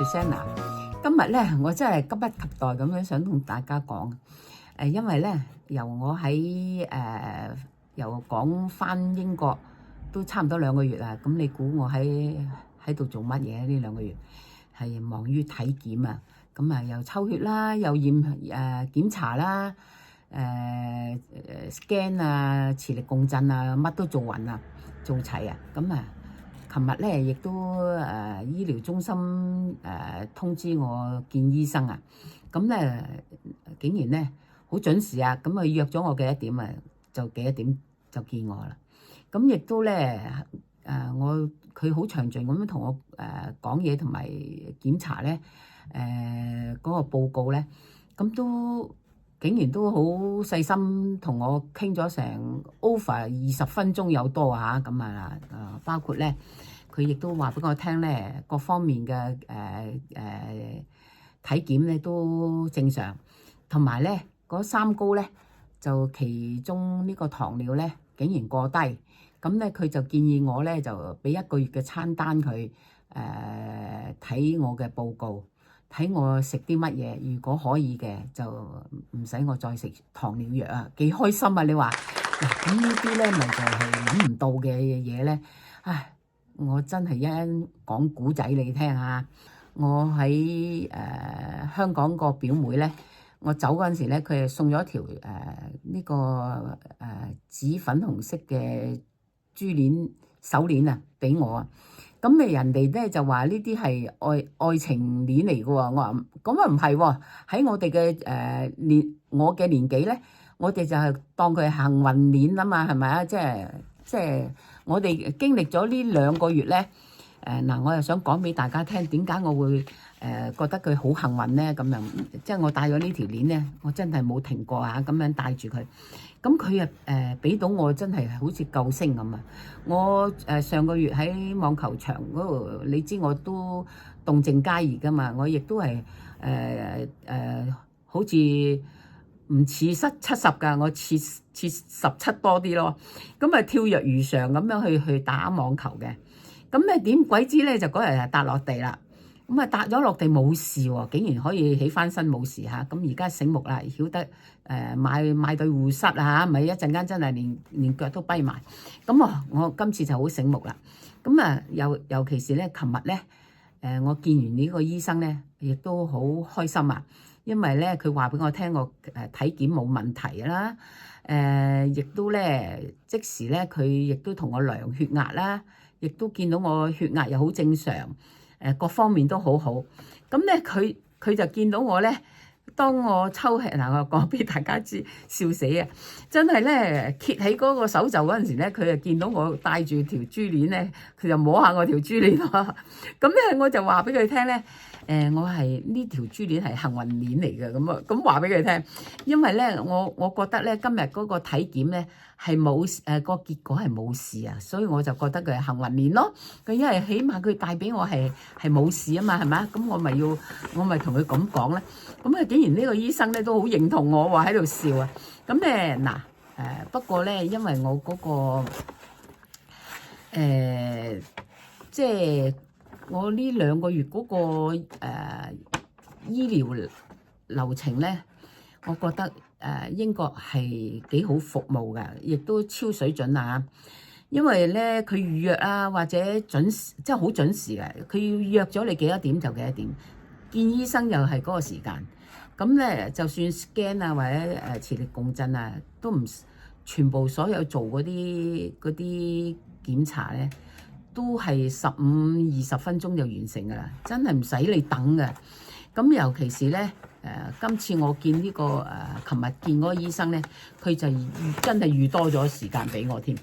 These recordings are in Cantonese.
Susanna。今日咧，我真係急不及待咁樣想同大家講，因為咧，由我由講返英國都差唔多2個月啦。咁你估我喺度做乜嘢呢2個月？係忙於體檢啊，咁啊又抽血啦，又檢查啦，scan 啊，磁力共振啊，乜都做勻啊，做齊啊，咁啊〜琴日咧，亦都醫療中心通知我見醫生啊，咁咧竟然咧好準時啊，咁啊約咗我幾多點啊，就幾多點就見我啦。咁亦都咧佢好詳盡咁樣同我講嘢同埋檢查咧嗰個報告咧，咁都竟然都好細心同我傾咗成 over 20分鐘有多嚇，咁包括咧佢亦都話俾我聽咧，各方面嘅體檢咧都正常，同埋咧嗰3高咧就其中呢個糖尿咧竟然過低，咁咧佢就建議我咧就俾1個月嘅餐單佢睇我嘅報告。睇我食啲乜嘢，如果可以嘅就唔使我再食糖尿藥啊，幾開心啊！你話嗱，咁呢啲咧咪就係諗唔到嘅嘢咧。唉，我真係一講古仔你聽下。我喺香港個表妹咧，我走嗰陣時咧，佢係送咗條紫粉紅色嘅珠鏈手鏈啊俾我啊。咁人哋咧就話呢啲係愛情鏈嚟嘅喎，我話咁啊唔係喎，喺我哋嘅我嘅年紀咧，我哋就係當佢係幸運鏈啊嘛，係咪啊？即係我哋經歷咗呢2個月咧，我又想講俾大家聽，點解我會覺得佢好幸運咧？咁樣即係我戴咗呢條鏈咧，我真係冇停過啊！咁樣戴住佢。咁佢俾到我真係好似救星咁啊！我上個月喺網球場嗰度，你知我都動靜皆宜噶嘛，我亦都係好似唔似70㗎，我似17多啲咯。咁啊跳躍如常咁樣去打網球嘅。咁咧點鬼知咧就嗰日係笪落地啦。咁啊，笪咗落地冇事喎，竟然可以起翻身冇事嚇。咁而家醒目啦，曉得買對護膝啊，咪一陣間真係連腳都跛埋。咁我今次就好醒目啦。咁啊，尤其是咧，琴日咧，我見完呢個醫生咧，亦都好開心啊，因為咧佢話俾我聽，我體檢冇問題啦。亦都咧即時咧，佢亦都同我量血壓啦，亦都見到我血壓又好正常。各方面都好好，咁咧佢就見到我咧，當我抽血嗱，我講俾大家知，笑死啊！真係咧揭起嗰個手袖嗰陣時咧，佢就見到我戴住條珠鏈咧，佢就摸下我條珠鏈咯。咁咧我就話俾佢聽咧，我係呢條珠鏈係幸運鏈嚟嘅，咁話俾佢聽，因為咧我覺得咧今日嗰個體檢咧係冇個結果係冇事啊，所以我就覺得佢係幸運鏈咯。佢因為起碼佢帶俾我係冇事啊嘛，係咪啊？咁我咪同佢咁講咧。咁啊，竟然呢個醫生咧都好認同我喎，喺度笑啊。咁咧不過咧，因為我嗰個即係我呢2個月嗰個醫療流程咧，我覺得英國係幾好服務㗎，亦都超水準啊！因為咧佢預約啊，或者準時，即係好準時嘅。佢要約咗你幾多點就幾多點，見醫生又係嗰個時間。咁咧就算 scan 啊或者磁力共振啊，都唔全部所有做嗰啲檢查咧，都係15-20分鐘就完成㗎啦，真係唔使你等嘅。咁尤其是咧今次我見呢個琴日見嗰個醫生咧，佢就真係預多咗時間俾我添，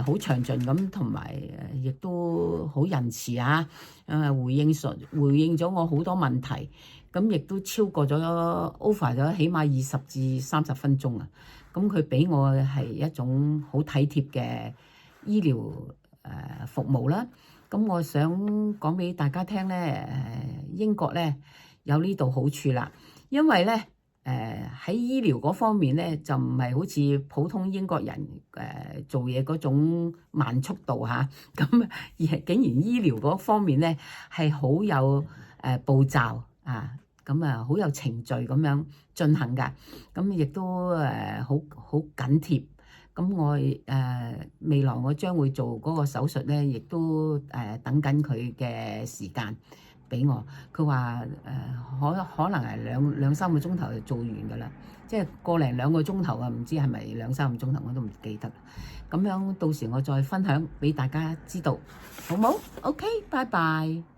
好詳盡咁，同埋亦都好仁慈啊，回應咗我好多問題，咁亦都超過咗 over 咗起碼20至30分鐘啊！咁佢俾我係一種好體貼嘅醫療服務啦。咁我想講俾大家聽咧，英國咧有呢度好處啦，因為咧喺醫療嗰方面咧就唔係好似普通英國人做嘢嗰種慢速度嚇，咁而係竟然醫療嗰方面咧係好有步驟啊，咁啊好有程序咁樣進行㗎，咁亦都好緊貼。咁我未來我將會做嗰個手術咧，亦都等緊佢嘅時間俾我。佢話可能係兩三個鐘頭就做完㗎啦，即係個零兩個鐘頭啊，唔知係咪兩三個鐘頭我都唔記得。咁樣到時我再分享俾大家知道，好冇？OK，拜拜。